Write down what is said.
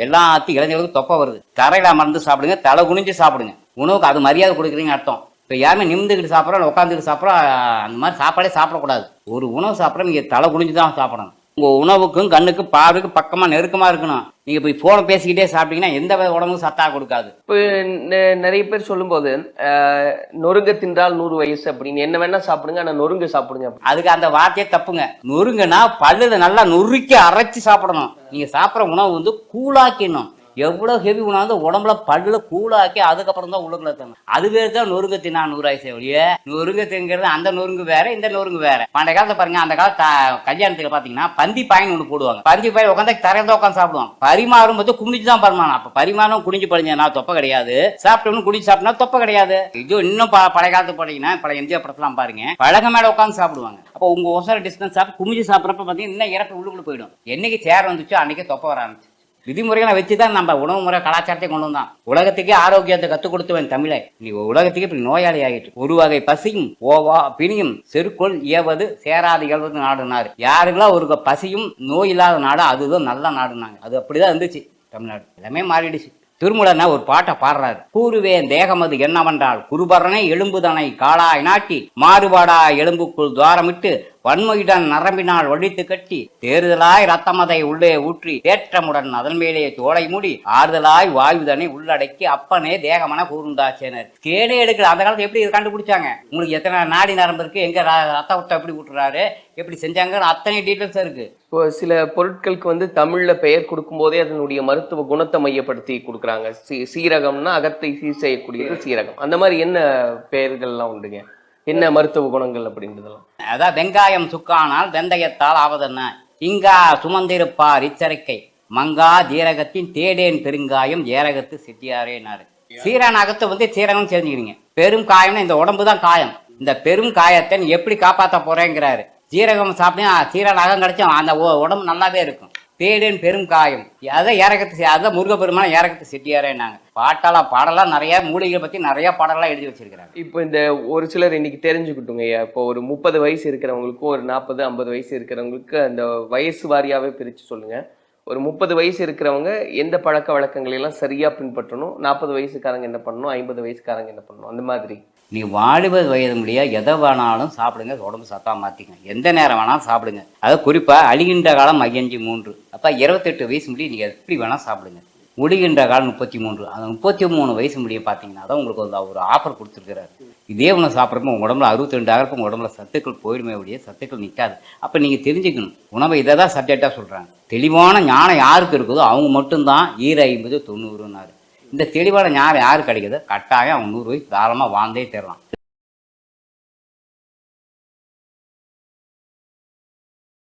எல்லாத்தையும் இளைஞர்களுக்கு தொப்பை வருது. தரையில அமர்ந்து சாப்பிடுங்க, தலை குனிஞ்சு சாப்பிடுங்க. உணவுக்கு அது மரியாதை கொடுக்குறீங்க அர்த்தம். இப்போ யாருமே நிமிந்துக்கிட்டு சாப்பிட்றோம், உட்காந்துக்கிட்டு சாப்பிட்றோம், அந்த மாதிரி சாப்பாடே சாப்பிடக்கூடாது. ஒரு உணவு சாப்பிட்றோம், நீங்கள் தலை குனிஞ்சு தான் சாப்பிடணும். உங்கள் உணவுக்கும் கண்ணுக்கும் பார்வைக்கும் பக்கமாக நெருக்கமாக இருக்கணும். நீங்கள் போய் ஃபோனை பேசிக்கிட்டே சாப்பிட்டீங்கன்னா எந்த உடம்புக்கும் சத்தாக கொடுக்காது. இப்போ நிறைய பேர் சொல்லும்போது நொறுங்க தின்றால் 100 வயசு அப்படின்னு, என்ன வேணா சாப்பிடுங்க ஆனால் நொறுங்க சாப்பிடுங்க. அதுக்கு அந்த வார்த்தையே தப்புங்க. நொறுங்கன்னா பல்லுல நல்லா நொறுக்கி அரைச்சி சாப்பிடணும். நீங்கள் சாப்பிட்ற உணவு வந்து கூழாக்கிடணும். எவ்வளோ ஹெவி உணவு உடம்புல பல்லுல கூழாக்கி அதுக்கப்புறம் தான் உள்ளுக்குள்ள தரணும். அதுவே தான் நொறுங்க தின்னா 100 வயசு ஒழிய நொறுங்க திங்கிறது அந்த நொறுங்கு வேற, இந்த நொறுங்கு வேற. பண்டைய காலத்தை பாருங்க, அந்த காலத்து கல்யாணத்துல பாத்தீங்கன்னா பந்தி பாயின்னு ஒன்று போடுவாங்க. பந்தி பாய் உட்காந்து தரையில உட்காந்து சாப்பிடுவாங்க. பரிமாறும் போது குனிஞ்சு தான் பரிமாறணும். அப்ப பரிமாறும் குனிஞ்சு படிஞ்சா தொப்பை கிடையாது, சாப்பிட்டோம்னு குனிஞ்சு சாப்பிட்டா தொப்பை கிடையாது. இது இன்னும் பழைய காலத்து போட்டீங்கன்னா பழைய எம்ஜிஆர் படத்தெல்லாம் பாருங்க, பழக மேல உட்காந்து சாப்பிடுவாங்க. அப்போ உங்க ஒசர டிஸ்டன்ஸ் சாப்பிட்டு குனிஞ்சு சாப்பிட்றப்ப பாத்தீங்கன்னா இன்னும் இறப்பு உள்ளுக்குள்ள போயிடும். என்னைக்கு சேர் வந்துச்சோ அன்னைக்கே தொப்பை வர ஆரம்பிச்சு. விதிமுறைகளை வச்சுதான் நம்ம உணவு முறை கலாச்சாரத்தை கொண்டு வந்தான். உலகத்துக்கே ஆரோக்கியத்தை கற்றுக் கொடுத்துவன் தமிழை. நீ உலகத்துக்கு இப்படி நோயாளி ஆகிட்டு. ஒரு வகை பசியும் ஓவா பிணியும் செருக்குள் ஏவது சேராது இயல்வது நாடுனாரு. யாருக்கெல்லாம் ஒரு பசியும் நோய் இல்லாத நாடு அதுதான் நல்ல நாடுனாங்க. அது அப்படிதான் இருந்துச்சு. தமிழ்நாடு எல்லாமே மாறிடுச்சு. திருமூலனா ஒரு பாட்டை பாடுறாரு. கூறுவேன் தேகமது என்னவென்றால் குருபரனை எலும்புதனை காளாய் நாட்டி மாறுபாடா எலும்புக்குள் துவாரமிட்டு வன்மையுடன் நரம்பினால் ஒழித்து கட்டி தேறுதலாய் ரத்தமதை உள்ளே ஊற்றி தேற்றமுடன் அதன் மேலே தோலை மூடி ஆறுதலாய் வாயுதனை உள்ளடக்கி அப்பனே தேகமன கூர்ந்தாச்சேனர். கேடே எடுக்கல. அந்த காலத்துல எப்படி கண்டுபிடிச்சாங்க? உங்களுக்கு எத்தனை நாடி நரம்பு இருக்கு, எங்க ரத்த விட்ட எப்படி விட்டுறாரு, எப்படி செஞ்சாங்க, அத்தனை டீட்டெயில்ஸ் இருக்கு. இப்போ சில பொருட்களுக்கு வந்து தமிழ்ல பெயர் கொடுக்கும் போதே அதனுடைய மருத்துவ குணத்தை மையப்படுத்தி கொடுக்குறாங்க. சீரகம்னா அகத்தை சீர் செய்யக்கூடியது சீரகம். அந்த மாதிரி என்ன பெயர்கள்லாம் உண்டுங்க? என்ன மருத்துவ குணங்கள் அப்படின்றதெல்லாம்? அதான் வெங்காயம் சுக்கானால் வெந்தயத்தால் ஆவதென்ன, இங்கா சுமந்திருப்பார் இச்சரிக்கை மங்கா ஜீரகத்தின் தேடேன் பெருங்காயம் ஏரகத்து செட்டியாரேனாரு. சீரான அகத்தை வந்து சீரகம் தெரிஞ்சுக்கிறீங்க. பெரும் காயம்னா இந்த உடம்பு தான் காயம். இந்த பெரும் காயத்தை நீ எப்படி காப்பாற்ற போறேங்கிறாரு. ஜீரகம் சாப்பிட்டா சீரான அகம் கிடைச்சா அந்த உடம்பு நல்லாவே இருக்கும். தேடேன் பெரும் காயம் அதை ஏரகத்து, அதான் முருகப்பெருமான ஏரகத்து செட்டியாரேனாங்க. பாடலாம் நிறைய மூலிகைகளை பத்தி நிறைய பாடலாம் எழுதி வச்சிருக்கிறாங்க. இப்போ இந்த ஒரு சிலர் இன்னைக்கு தெரிஞ்சுக்கிட்டுங்க, இப்போ ஒரு 30 வயசு இருக்கிறவங்களுக்கும் ஒரு 40-50 வயசு இருக்கிறவங்களுக்கு அந்த வயசு வாரியாவே பிரிச்சு சொல்லுங்க. ஒரு 30 வயசு இருக்கிறவங்க எந்த பழக்க வழக்கங்களை எல்லாம் சரியா பின்பற்றணும், 40 வயசுக்காரங்க என்ன பண்ணணும், 50 வயசுக்காரங்க என்ன பண்ணணும், அந்த மாதிரி. நீ 40 வயது முடியா எதை வேணாலும் சாப்பிடுங்க, உடம்பு சத்தா மாத்திக்கங்க, எந்த நேரம் வேணாலும் சாப்பிடுங்க. அதை குறிப்பா அழிகின்ற காலம் 53. அப்ப 28 வயசு முடிய நீங்க எப்படி வேணா சாப்பிடுங்க. முடிகின்ற காலம் 33. அந்த 33 வயசு முடிய பார்த்தீங்கன்னா தான் உங்களுக்கு ஒரு ஆஃபர் கொடுத்துருக்கிறாரு. இதே உணவு சாப்பிட்றப்ப உங்கள் உடம்புல 62 ஆகிறப்ப உங்கள் உடம்புல சத்துக்கள் போயிடுமே ஒழிய சத்துக்கள் நிற்காது. அப்போ நீங்கள் தெரிஞ்சுக்கணும், உணவை இதை தான் சப்ஜெக்டாக சொல்கிறாங்க. தெளிவான ஞானம் யாருக்கு இருக்குதோ அவங்க மட்டும்தான் 50-90 இந்த தெளிவான ஞானம் யாருக்கு கிடைக்குதோ கட்டாயம் அவங்க 100 வயசு தாராளமாக வாழ்ந்தே தரலாம்.